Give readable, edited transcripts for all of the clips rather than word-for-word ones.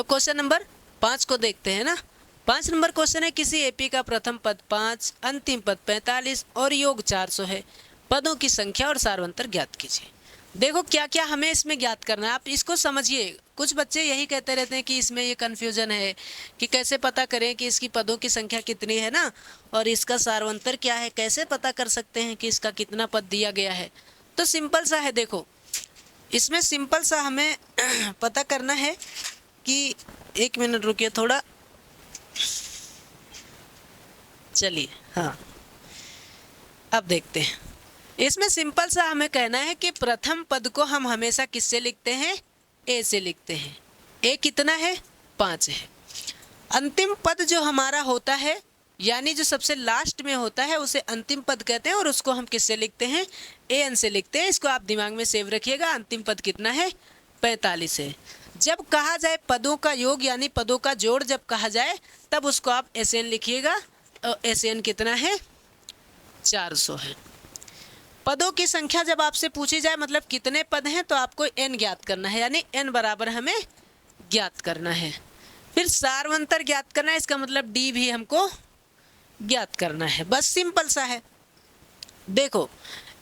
तो question number 5 को देखते हैं ना। 5 नंबर क्वेश्चन है, किसी एपी का प्रथम पद 5, अंतिम पद 45 और योग 400 है, पदों की संख्या और सार्वंतर ज्ञात कीजिए। देखो क्या क्या हमें इसमें ज्ञात करना है, आप इसको समझिए। कुछ बच्चे यही कहते रहते हैं कि इसमें ये कन्फ्यूजन है कि कैसे पता करें कि इसकी पदों की संख्या कितनी है ना, और इसका सार्वंतर क्या है, कैसे पता कर सकते हैं कि इसका कितना पद दिया गया है। तो सिंपल सा है, देखो इसमें सिंपल सा हमें पता करना है कि 1 मिनट रुकिए थोड़ा, चलिए हाँ अब देखते हैं। इसमें सिंपल सा हमें कहना है कि प्रथम पद को हम हमेशा किससे लिखते हैं, ए से लिखते हैं। ए कितना है, 5 है। अंतिम पद जो हमारा होता है, यानी जो सबसे लास्ट में होता है, उसे अंतिम पद कहते हैं और उसको हम किससे लिखते हैं, ए एन से लिखते हैं। इसको आप दिमाग में सेव रखिएगा। अंतिम पद कितना है, 45 है। जब कहा जाए पदों का योग यानी पदों का जोड़ जब कहा जाए, तब उसको आप एस एन लिखिएगा। एस एन कितना है, 400 है। पदों की संख्या जब आपसे पूछी जाए, मतलब कितने पद हैं, तो आपको n ज्ञात करना है, यानी n बराबर हमें ज्ञात करना है। फिर सार्वंतर ज्ञात करना है, इसका मतलब d भी हमको ज्ञात करना है। बस सिंपल सा है। देखो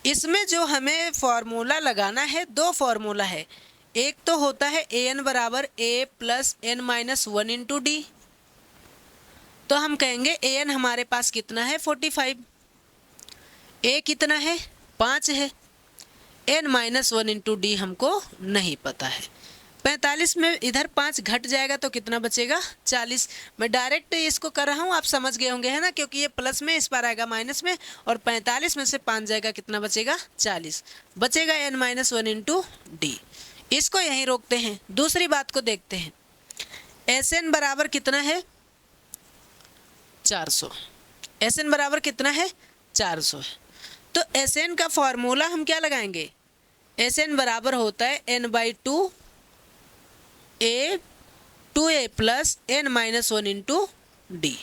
इसमें जो हमें फॉर्मूला लगाना है, 2 फॉर्मूला है। एक तो होता है an बराबर a plus n minus 1 into D. तो हम कहेंगे an हमारे पास कितना है, 45। a कितना है, 5 है। n माइनस 1 इंटू डी हमको नहीं पता है। 45 में इधर 5 घट जाएगा तो कितना बचेगा, 40। मैं डायरेक्ट इसको कर रहा हूँ, आप समझ गए होंगे है ना, क्योंकि ये प्लस में, इस बार आएगा माइनस में, और 45 में से 5 जाएगा, कितना बचेगा, 40 बचेगा n माइनस 1 इंटू डी। इसको यहीं रोकते हैं। दूसरी बात को देखते हैं। एस एन बराबर कितना है, 400। एस एन बराबर कितना है, 400 है। तो एस एन का फॉर्मूला हम क्या लगाएंगे, एस एन बराबर होता है n/2 a 2a plus n minus 1 into D.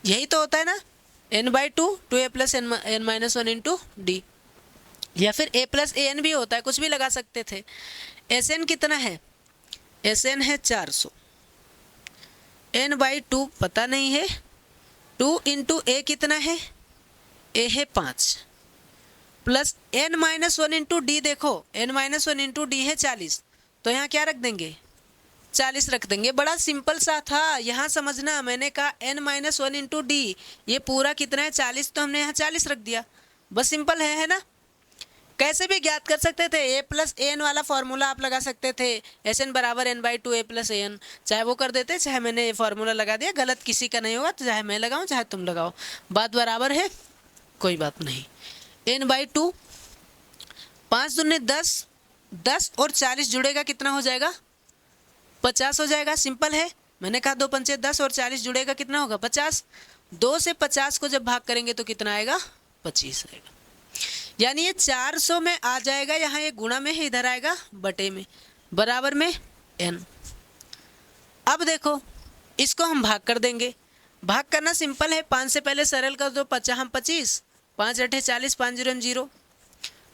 यही तो होता है ना, n/2 2a plus n minus 1 into D, या फिर a प्लस ए एन भी होता है, कुछ भी लगा सकते थे। एस एन कितना है, एस एन है 400। n/2 पता नहीं है, 2 इंटू ए कितना है, ए है 5 plus n minus 1 into D. देखो n माइनस 1 इंटू डी है 40, तो यहाँ क्या रख देंगे, 40 रख देंगे। बड़ा सिंपल सा था, यहाँ समझना। मैंने कहा n माइनस 1 इंटू डी, ये पूरा कितना है, 40, तो हमने यहाँ 40 रख दिया। बस सिंपल है ना। कैसे भी ज्ञात कर सकते थे, a प्लस ए एन वाला फॉर्मूला आप लगा सकते थे, एस एन बराबर n/2 a plus A N. चाहे वो कर देते, चाहे मैंने ये फॉर्मूला लगा दिया, गलत किसी का नहीं होगा। तो चाहे मैं लगाऊं चाहे तुम लगाओ, बात बराबर है, कोई बात नहीं। n/2, 5 दूनी 10, 10 और 40 जुड़ेगा, कितना हो जाएगा, 50 हो जाएगा। सिंपल है। मैंने कहा 2 पंचे 10 और 40 जुड़ेगा, कितना होगा, 50। 2 से 50 को जब भाग करेंगे तो कितना आएगा, 25 आएगा। यानी ये 400 में आ जाएगा, यहाँ ये गुणा में है, इधर आएगा बटे में, बराबर में n। अब देखो इसको हम भाग कर देंगे। भाग करना सिंपल है, 5 से पहले सरल कर दो, 25, 5 8 40, 5 0 0।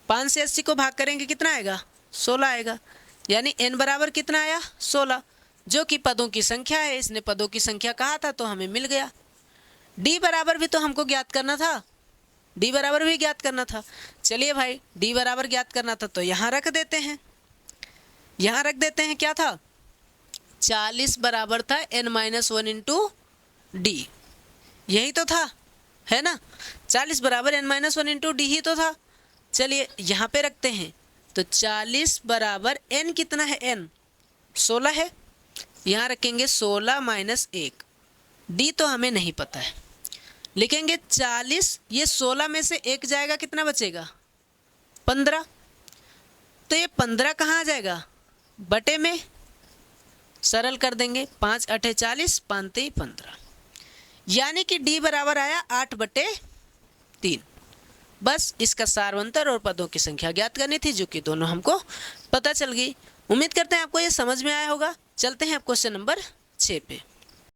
5 से 80 को भाग करेंगे, कितना आएगा, 16 आएगा। यानी n बराबर कितना आया, 16, जो कि पदों की संख्या है। इसने पदों की संख्या कहा था तो हमें मिल गया। d बराबर भी तो हमको ज्ञात करना था, d बराबर भी ज्ञात करना था। चलिए भाई, d बराबर ज्ञात करना था तो यहाँ रख देते हैं। यहाँ रख देते हैं, क्या था, 40 बराबर था n माइनस 1 इंटू डी। यही तो था, है ना। 40 बराबर n माइनस 1 इंटू डी ही तो था। चलिए यहाँ पे रखते हैं, तो 40 बराबर n कितना है, n 16 है। यहाँ रखेंगे 16 माइनस 1, डी तो हमें नहीं पता है। लिखेंगे 40, ये 16 में से 1 जाएगा, कितना बचेगा, 15। तो ये 15 कहाँ आ जाएगा, बटे में, सरल कर देंगे, 5 8 40, 5 3 15। यानी कि d बराबर आया 8/3। बस इसका सार्वंतर और पदों की संख्या ज्ञात करनी थी, जो कि दोनों हमको पता चल गई। उम्मीद करते हैं आपको ये समझ में आया होगा। चलते हैं अब क्वेश्चन नंबर 6 पे।